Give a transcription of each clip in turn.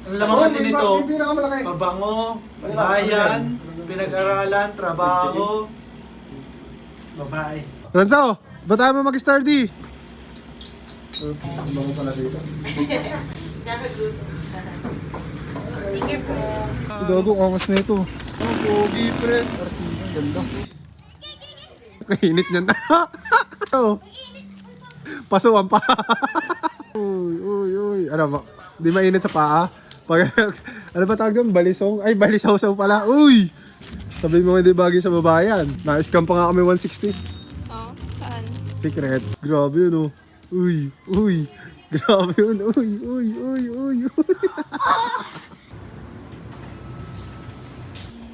Ang laman kasi nito, Yung pinakamalaki. mabango, bayan, pinag-aralan, trabaho, babae. Ranzo, ba tayo mo mag-sturdy? Bango pala dito. Sige po. Si Gago, angas na ito. Oh, pogi, pre. Arsino, ganda. Kainit niyan. Oh. Pasuan pa. Uy. Ano ba? Di mainit sa paa? Pag, ano ba tawag doon? Balisong? Ay, balisaw-saw pala. Uy! Sabi mo hindi bagay sa babayan. Na-scam pa nga kami 160. Oh, saan? Secret. Grabe yun, oh. Uy. Grabe yun. Uy.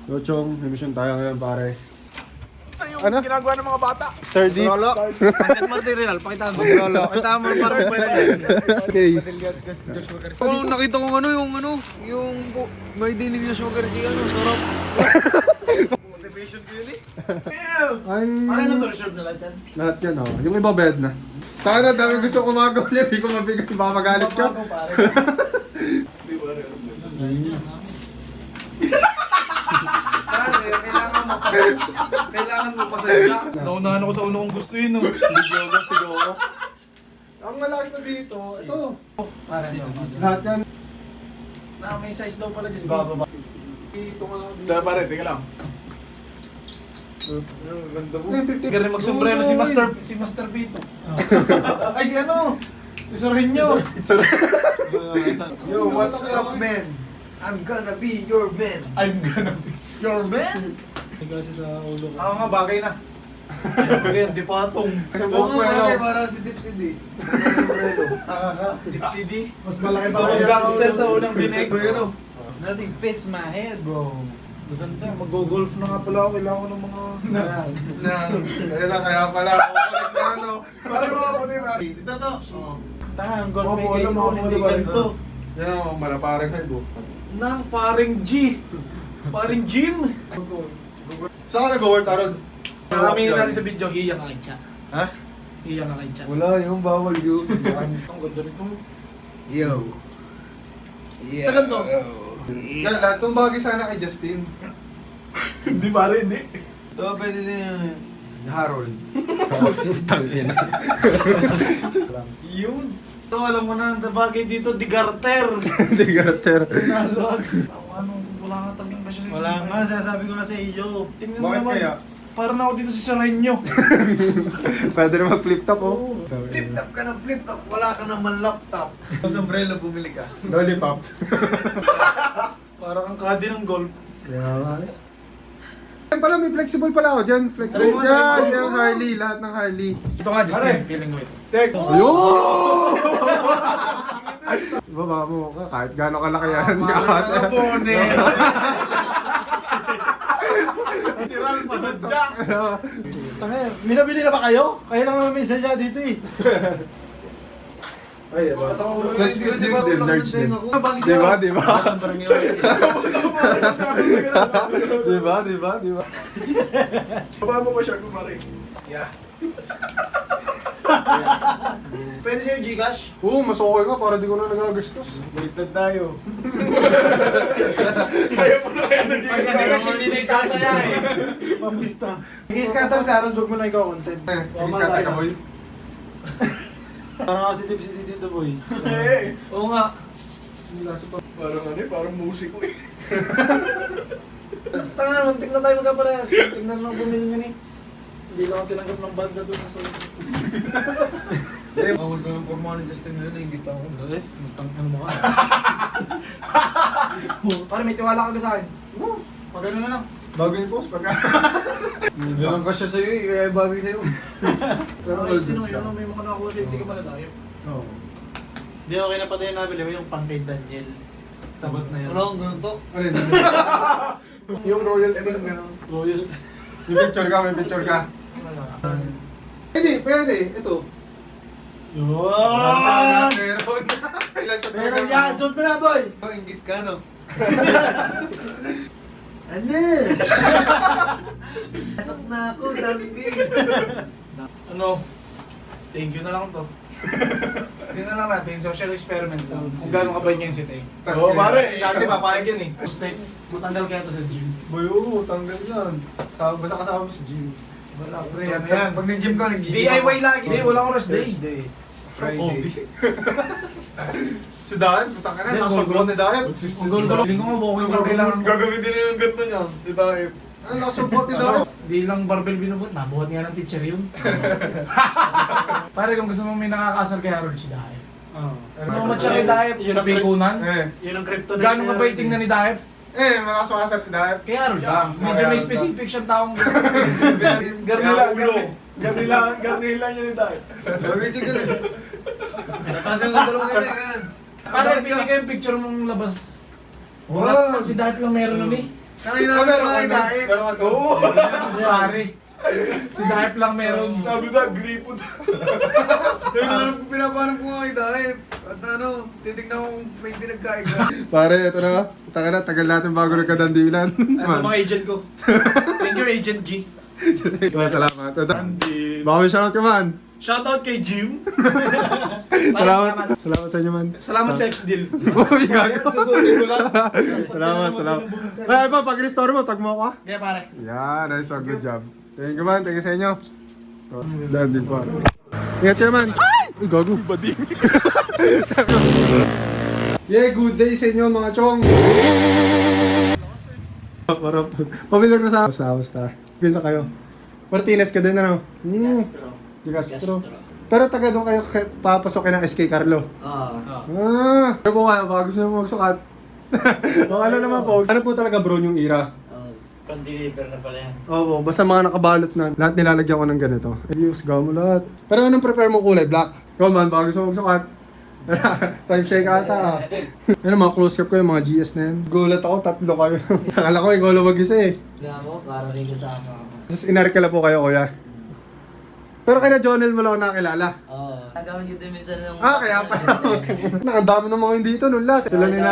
Lochong, may mission tayo ngayon, pare. Ano? Ginagawa ng mga bata. Sturdy. Content material, pakita mo. Pakita mo parang Okay. Oh, nakita ko yung may dinig na sugar tea, sarap. Motivation ko yun Ano to, reserve na lahat yan? Lahat yan, oh. Yung iba bed na. Sana dami gusto kumagaw niya, hindi ko mabigay, baka magalit ka. Kailangan mo pasaya. Naunahan ako sa ulo kong gusto yun, no? Siguro. Ang malaki na dito, ito. Lahat yan. May size daw pala dyan. Ito nga. Tara pare, teka lang. Ang ganda mo. Hindi magsombrero si Master Vito. Ay, si ano? Si Sorinyo. Yo, what's up, man? I'm gonna be your man. I'm gonna be your man. Kasi sa ulo ko. Ako nga, bagay na. Bagay, di patong. Kasi Oo buhok ko nga, yun, oh. parang si Dipsy D. Dipsy D. Mas malaki pa Ang rin. gangster sa unang dinig. Pero, Nothing fits my head, bro. Maganda, mag-golf na nga pala ako. Kailangan ko ng mga... Kaya pala. Kukulit na ano. parang mga puti ba? Ito to. Tanga, ang golf Mga may bola, kayo, mga hindi bola ba ganito. Yan ang malaparang head, oh. Nang paring G. Paring Jim. Saan ka nag-work, Arod? Maraming natin sa video, hiyang ka kay chat. Ha? Hiyang ka kay chat. Wala, yung bawal yun. Ang ganda nito. Yo. Yeah. Sa ganito? Yan, lahat itong bagay sana kay Justin. Hindi pare, hindi. Ito, pwede na yung Harold. Tangina. Yun. Ito, alam mo na, ang bagay dito, di garter. Hindi garter. Nalog. Ano, wala nga talagang kasya. Wala nga, sinasabi ko nga sa iyo. Tingnan mo Bakit naman. kaya? Parang ako dito sa Sorenyo. Pwede na mag-flip top, oh. Flip top ka ng flip top, wala ka naman laptop. Sa umbrella bumili ka. Lollipop. Parang ang kadi ng golf. Yan pala, may flexible pala ako dyan. Flexible Ano mo, dyan. ano mo? Yung Harley, lahat ng Harley. Ito nga, just Pare. feeling ko ito. Tek. Ayun! Diba baka mo ka, kahit gano'ng kalaki yan. Mga bone. Tiral pa sa jack. Tanga, minabili na ba kayo? Kayo lang naman may sadya dito eh. Ay, diba? Flexible din, large din. Diba? Diba? Diba? Baba mo pa shirt mo pare. Yeah. Pwede sa'yo Gcash? Oo, mas okay ka para di ko na nagagastos. Baliktad tayo. Kaya mo na kaya na Kasi hindi na itataya eh. Mamusta? Nag-i-scatter sa Harold, huwag mo na ikaw content. Please ka tayo, boy. Parang kasi tipsy dito boy. Oo nga. Parang ano eh, parang musiko eh. Tanga naman, tignan tayo magkaparehas. Tignan lang bumili niya ni. Hindi lang ako tinanggap ng banda doon sa solo. Bawas ko ng forma ni Justin ngayon, naingit ako. Ano mo ka? Pare, may tiwala ka sa akin. Pag ano na lang. Bagay boss, pagka. Ganun ka siya sa'yo eh, kaya bagay sa'yo. Pero Pero all hindi goods naman lang. yun, may mga nakuha din, hindi ka malalayo. Oo. Di okay na pati yung nabili mo yung pang kay Daniel. Sabat na yun. Ano, ganun to? Ano yun? Yung royal king, gano'n. Royal. May picture ka, may picture ka. Hindi, pwede. Ito. Wow! Meron. Ilan siya Meron yan! Suot mo na boy! Oh, ingit ka no? Ano? Pasok na ako, dami. Ano? Thank you na lang to. Tingnan lang natin, social experiment lang. Kung gano'ng kabait niya yung si Tay. Oo, pare. Dati papayag yan eh. Steak, matanggal kaya to sa gym. Boy, oo, tanggal yan. Basta kasama mo sa gym. Wala, pre, ano yan? Pag nag-gym ka, nag-gym DIY lagi. Hindi, walang oras day. Friday. Si Daep, putang ka na, nakasagot ni Daep. Ang goal ko lang. Feeling ko nga booking lang kailangan. Gagamitin nila yung ganito niya. Si Daep. Ano, nakasagot ni Daep. Di lang barbell binubuhat, nabuhat nga ng teacher yun. Pare, kung gusto mo may nakakasal kay Harold si Daep. Ano mo siya kay Daep sa pikunan? Yun ang kryptonite. Gano'ng kabait tingnan ni Daep? Malakas makasal si Daep. Kay Harold lang. Medyo may specific siyang taong gusto. Garnila niya ni Daep. Magising ka na. Kasi ang dalawa ka na. Pare, pili ko yung picture mong labas. Wala, si Daep lang meron nun eh. Kanina namin kay Daep. Oo. Pare. Si Daep lang meron. Sabi na, gripo daw. Kaya pinapanap ko nga kay Daep. At ano, titignan ko kung may pinagkain ka. Pare, ito na. Taka na, tagal natin bago nagkadandilan. Ano mga agent ko? Thank you, Agent G. Salamat. Baka may shoutout ka man. Shoutout kay Jim. Salamat. Salamat sa inyo man. Salamat sa ex-deal. Uy, gago. Susunin ko lang. Salamat. Ay, pa, pag restore mo, tag mo ako. Kaya pare. Yeah, nice one. Good job. Thank you man. Thank you sa inyo. Dahil din pa. Ingat kayo man. Ay, gago. Iba din. Yeah, good day sa inyo mga chong. Pamilyar na sa... Basta. Pinsa kayo. Martinez ka din, ano? Di Castro. Pero taga doon kayo papasokin ng SK Carlo. Ano po kayo? Baka gusto nyo magsukat. O ano naman po? Ano po talaga bro yung era? Pan-deliver na pala yan. Oo, basta mga nakabalot na. Lahat nilalagyan ko ng ganito. Use mo lahat. Pero anong prepare mo kulay? Black? Ikaw man, baka gusto mo magsukat. Type shake ata. Ano mga close up ko yung mga GS na yan. Gulat ako, tatlo kayo. Akala ko ikaw lang mag-isa eh. Kaya mo, para rin kasama ako. Tapos inarikala po kayo kuya. Pero kaya Jonel mo lang ako nakakilala. Oo. Nagamit ko din minsan ng... Kaya pala. Nakandami ng mga hindi ito nung last. Sila nila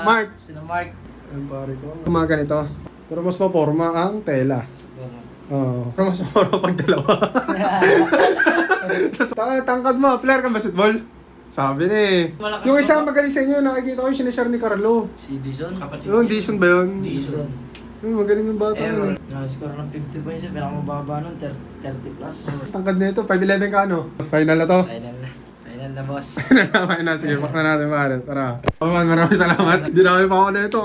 Mark. Sila Mark. Ang pare ko. Mga ganito. Pero mas maporma ang tela. Siguro. Oo. Pero mas maporma pag dalawa. Tangkad mo, player ka basketball? Sabi na eh. Malakas Yung mo isang ba? magaling sa inyo, nakikita ko yung sinashare ni Carlo. Si Dison. Yung Dison ba yun? Dison. Yung magaling yung bata. Error. Nakascore ng 50 points yun. Pinakamababa nun, 30 plus. Tangkad na ito, 5'11 ka ano? Final na to? Final na. Final na, boss. Final na, sige, back na natin pare. Tara. Maraming salamat. Hindi na kami pa ako na ito.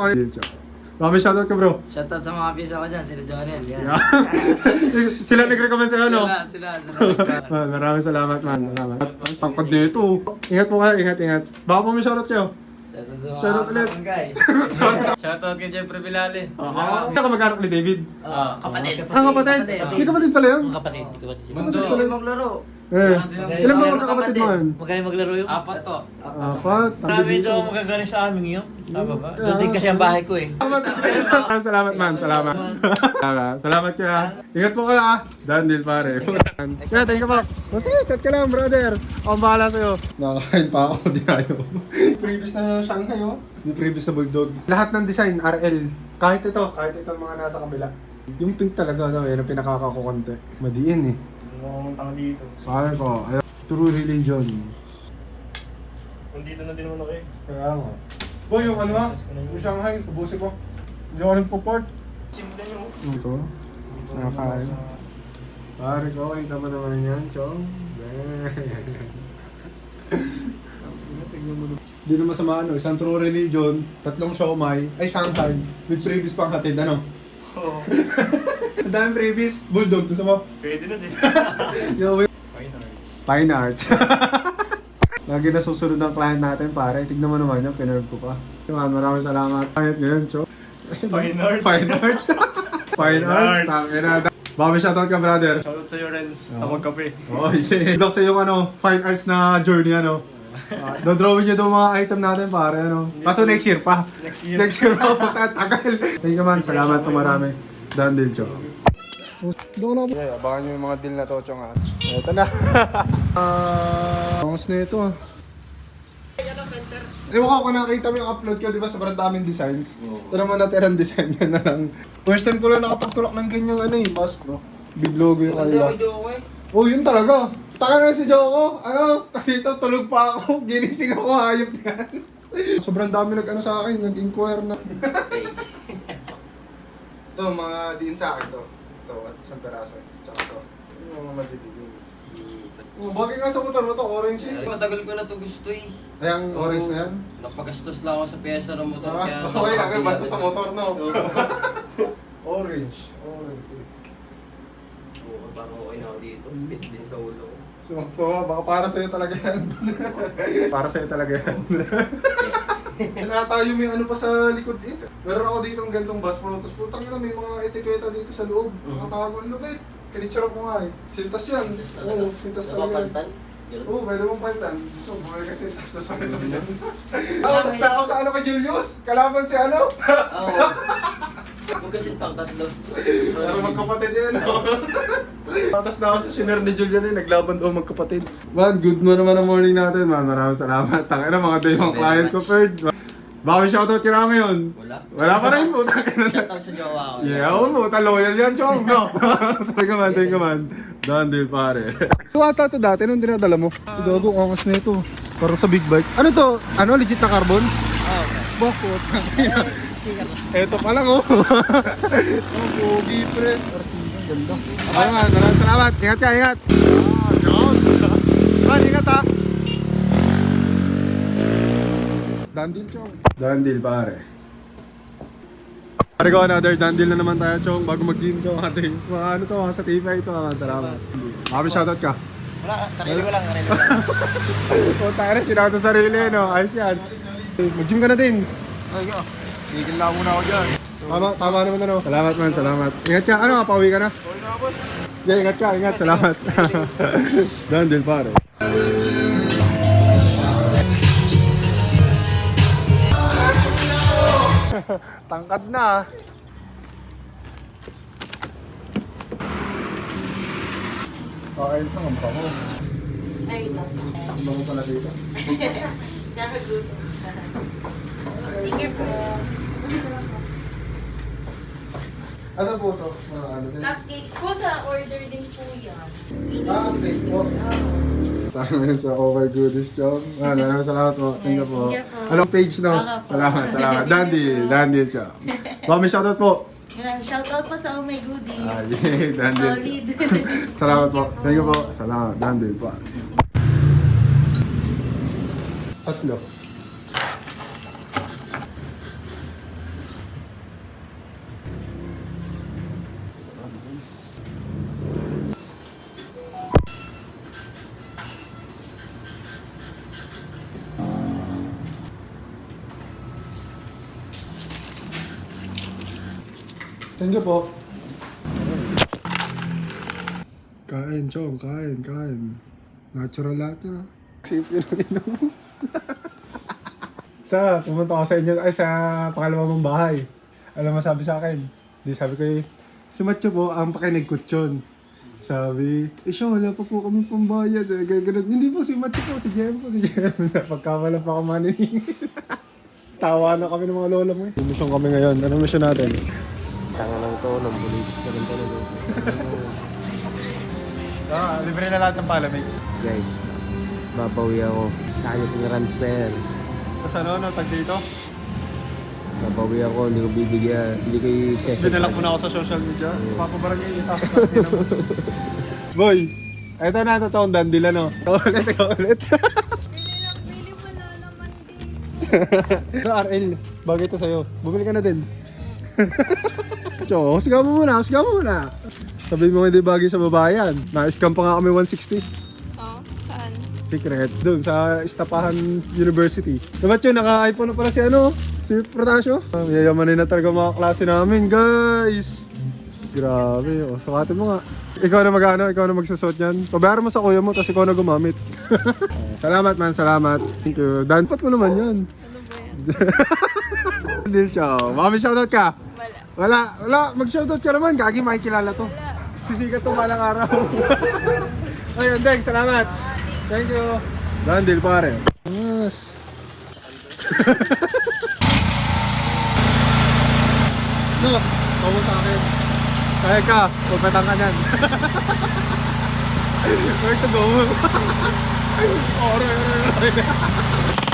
Maraming shoutout ka bro. Shoutout sa mga pisa ko dyan, sila Jonel. Yan. Sila nag-recommend sa'yo, no? Sila. Man, maraming salamat man. Salamat. Tangkad nito. Ingat po kayo, ingat. Baka po may shoutout kayo. Shoutout sa mga Shoutout ulit. barangay. Shoutout kay Jeffrey Bilali. Hindi ka mag-anak ni David. Kapatid. Kapatid. May kapatid pala yun. Kapatid. Kapatid pala yun. maglaro. Ilan ba magkakapatid mo yan? Magaling maglaro yun. Apat to. Apat. Marami daw magagaling sa amin yun. Tama ba? Doon din kasi ang bahay ko eh. Salamat man, salamat. Salamat kayo ha. Ingat po kayo ha. Dandil pare. Kaya, thank you pa. Sige, chat ka lang brother. Ako bahala sa'yo. Nakakain pa ako, di ayaw. Previous na Shanghai oh. Yung previous na Bulldog. Lahat ng design, RL. Kahit ito mga nasa kabila. Yung pink talaga, yun ang pinakakakukonte. Madiin eh. Ang tanga dito. Sabi ko, True Religion. Nandito na din naman ako eh. Kaya nga. Boy, yung ano ha? Yung Shanghai, ubusin ko. Hindi ako nagpo-port. Simple nyo. Ito. Nakakain. Pare ko, kita mo naman yan, Chong. Hindi naman sama isang True Religion, 3 siomai, ay Shanghai, with previous pang hatid, ano? Oo. Ang daming previous, Bulldog, gusto mo? Pwede na din. Yo, Fine arts. Fine Arts. Lagi na susunod ng client natin, pare. Tignan mo naman yun, pinerve ko pa. Maraming salamat. Client ngayon, Chong. Fine arts. Fine Arts. Fine Arts. Tangina. Baka may shoutout ka, brother. Shoutout sa'yo, Renz. Tawag kape. Oh, shit. Ito sa yung Fine Arts na journey, dodrawin nyo itong mga item natin, pare, Kaso next year pa. Next year pa, tagal. Thank you man, salamat po marami. Dandil, Chong. Doon ako. Yeah, abangan nyo yung mga deal na to, Chong, ha. Ito na. Bangus na ito, Ewan ko kung nakita mo yung upload ko, di ba, sobrang daming designs. Pero mo natirang design yun na lang. First time ko lang nakapagtulak ng ganyang Bass Pro. Big logo yung kanila. Oh, yun talaga. Taka na si Joko. Ano? Dito tulog pa ako. Ginising ako, hayop yan. Sobrang dami nag-ano sa akin, nag-inquire na. Ito, mga diin sa akin to. Ito, at isang peraso. Tsaka to. Yung mga madidigin. Bagay nga sa motor mo to, orange eh. Matagal ko na to gusto eh. Ayang orange na yan. Napagastos lang ako sa pyesa ng motor. Kaya Okay lang, basta sa motor, no? Orange. Orange. Oo, parang okay na ako dito. Pit din sa ulo ko. So, baka para sa'yo talaga yan. Para sa'yo talaga yan. Tinatayo mo yung ano pa sa likod eh. Meron ako dito ng gantong bus pro, tapos putang ina, may mga etiketa dito sa loob. Nakatago ang lubid. Kinitsura ko nga eh. Sintas yan. Oo, sintas talaga yan. Oo, pwede mong pantan. So, bumalik ka sintas, tapos pwede mo yan. Tapos na ako sa ano kay Julius. Kalaban si ano. Oo. Huwag kasing tangkas daw. Pero magkapatid yan. Tapos na ako sa senior ni Julian eh. Naglaban daw magkapatid. Man, good mo naman ang morning natin, man. Maraming salamat. Tangina, mga day mga client ko, Ferd. Baka may shoutout kira ngayon. Wala. Wala pa rin po. Shoutout sa jowa ko. Yeah, oo mo. Loyal yan, Chong. No? Sorry ka man, thank you man. Done deal, pare. Ito ata ito dati, nung dinadala mo. Gago, angas na ito. Parang sa big bike. Ano to? Ano, legit na carbon? Oo. Bakit? Sticker lang. Eto pa lang, oh. Oh, pogi, pre. Ang ganda. Okay man, maraming salamat. Ingat ka, ingat. Yun. Man, ingat ha. Done deal, Chong. Done deal, pare. Pare ko, another done deal na naman tayo, Chong. Bago mag-gym ko, mga ano to, mga sa TV ito, mga salamat. Mami, shoutout ka. Wala, sarili ko lang, sarili ko lang. Oh, tayo na, sinauto sarili, no? Ayos yan. Mag-gym ka na din. Ay, ko. Tigil lang muna ako dyan. Tama naman ano. Salamat man, salamat. Ingat ka, ano, pauwi ka na? Pauwi na, boss. Yeah, ingat ka, ingat, salamat. Done deal, pare. Tangkad na. Okay, ito ang bango. Ay, ito. Ang bango pala dito. Nakagutom. Sige po. Ano po ito? Mga ano din? Cupcakes po sa order din po yan. Thank po. Tama yun sa over goodies, Chong. Maraming salamat po. Thank you po. Thank you po. Anong page, no? Baka po. Salamat, salamat. Dandy, Chong. Mami, shoutout po. Shoutout po sa Oh My Goodies. Yeah, Dandy. Solid. Salamat po. Thank you po. Salamat. Dandy po. Tatlo. Thank you po. Kain, Chong. Kain. Natural lahat yun. Sip yun ang inom mo. Pumunta ako sa inyo, ay sa pangalawa mong bahay. Alam mo sabi sa akin? Di sabi ko si Macho po, ang pakinig kutsyon. Sabi, siya wala pa po kami pambayad. Ganun. Hindi po si Macho po, si Jem po, Pagkawala pa ako maniningin. Tawa na kami ng mga lola mo eh. Mission kami ngayon. Anong mission natin? Tanga lang to, ng bulis ka rin talaga. Libre na lahat ng palamig. Guys, babawi ako. Sayang yung transfer. Tapos ano, tag dito? Babawi ako, hindi ko bibigyan. Hindi ko i-session. Binalak mo na ako sa social media. Sa papabarangay, itapos natin naman. Boy, eto na, totoong dandila, no? Ikaw ulit. Bili mo na naman din. RL, bagay ito sa'yo. Bumili ka na din. So, sigaw mo muna. Sabi mo hindi bagay sa babayan. Na-scam pa nga kami 160. Oh, saan? Secret. Doon sa Istapahan University. Dapat yun, naka-iPhone na pala si si Protasio. Yayamanin na talaga mga klase namin, guys. Grabe. O, sukatin mo nga. Ikaw na magsusot yan. Pabayaran mo sa kuya mo, tapos ikaw na gumamit. Salamat man, salamat. Thank you. Danpat mo naman yan. Ano ba yan? Deal, ciao. Baka may shoutout ka? Wala. Wala. Mag-shoutout ka naman. Gagi, makikilala to. Sisikat to malang araw. Ayun, Deng, salamat. Thank you. Done deal, pare. Yes. No, pamunta akin. Kaya ka, pupetang ka dyan. Where to go? Alright.